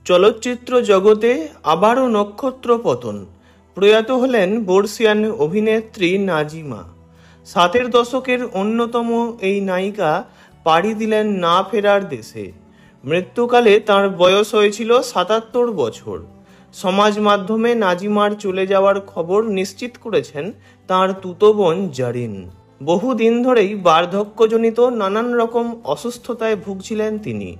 চলচ্চিত্র জগতে আবারও নক্ষত্র পতন। প্রয়াত হলেন বর্ষিয়ান অভিনেত্রী নাজিমা। 60-এর দশকের অন্যতম এই নায়িকা পাড়ি দিলেন না ফেরার দেশে। মৃত্যুকালে তার বয়স হয়েছিল 77 বছর। সমাজ মাধ্যমে নাজিমার চলে যাওয়ার খবর নিশ্চিত করেছেন তার তুতো বোন জারিন। বহুদিন ধরেই বার্ধক্যজনিত নানান রকম অসুস্থতায় ভুগছিলেন তিনি।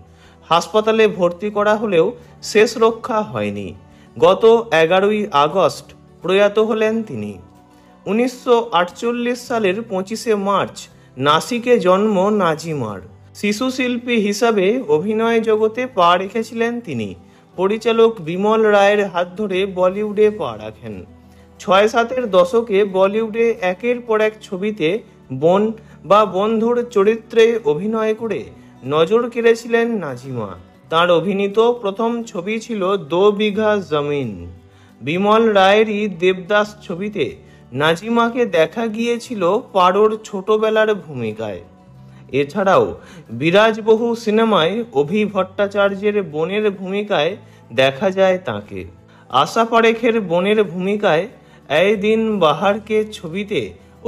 হাসপাতালে ভর্তি করা হলেও শেষ রক্ষা হয়নি। গত 11ই আগস্ট প্রয়াত হলেন তিনি। 1948 সালের 25শে মার্চ নাসিকে জন্ম নাজিমার। শিশু শিল্পী হিসাবে অভিনয় জগতে পা রেখেছিলেন তিনি। পরিচালক বিমল রায়ের হাত ধরে বলিউডে পা রাখেন। 60-70-এর দশকে বলিউডে একের পর এক ছবিতে বোন বা বন্ধুর চরিত্রে অভিনয় করে নজর কেড়েছিলেন নাজিমা। তার অভিনীত প্রথম ছবি ছিল 2 বিঘা জমিন। বিমল রায়েরই দেবদাস ছবিতে নাজিমাকে দেখা গিয়েছিল পারোর ছোটবেলার ভূমিকায়। এছাড়াও বিরাজবহু সিনেমায় অভি ভট্টাচার্যের বোনের ভূমিকায় দেখা যায় তাঁকে। আশা পারেখের বোনের ভূমিকায় এই দিন বাহারকে ছবিতে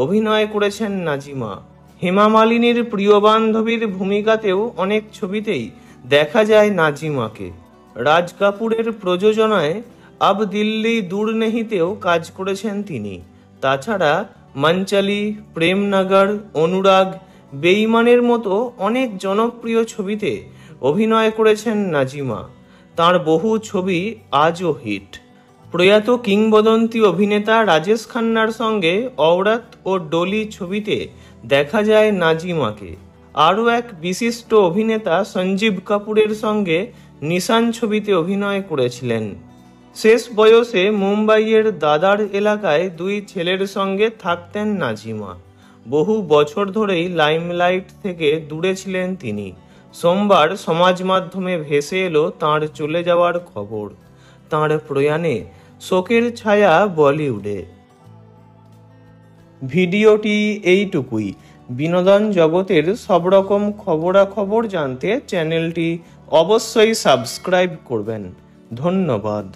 অভিনয় করেছেন নাজিমা। হেমা মালিনীর প্রিয় বান্ধবীর ভূমিকাতেও অনেক ছবিতেই দেখা যায় নাজিমাকে। রাজ কাপুরের প্রযোজনায় আব দিল্লি দূর নেহিতেও কাজ করেছেন তিনি। তাছাড়া মঞ্চলি, প্রেমনগর, অনুরাগ, বেঈমানের মতো অনেক জনপ্রিয় ছবিতে অভিনয় করেছেন নাজিমা। তার বহু ছবি আজও হিট। প্রয়াত কিংবদন্তি অভিনেতা রাজেশ খান্নার সঙ্গে औरत ও ডলি ছবিতে দেখা যায় নাজিমাকে। আরও এক বিশিষ্ট অভিনেতা সঞ্জীব কাপুরের সঙ্গে নিশান ছবিতে অভিনয় করেছিলেন। শেষ বয়সে মুম্বাইয়ের দাদার এলাকায় 2 ছেলের সঙ্গে থাকতেন নাজিমা। বহু বছর ধরেই লাইমলাইট থেকে দূরে ছিলেন তিনি। সোমবার সমাজ মাধ্যমে ভেসে এলো তাঁর চলে যাওয়ার খবর। তাঁর প্রয়াণে শোকের ছায়া বলিউডে। ভিডিওটি এইটুকুই। বিনোদন জগতের সব রকম খবরাখবর জানতে চ্যানেলটি অবশ্যই সাবস্ক্রাইব করবেন। ধন্যবাদ।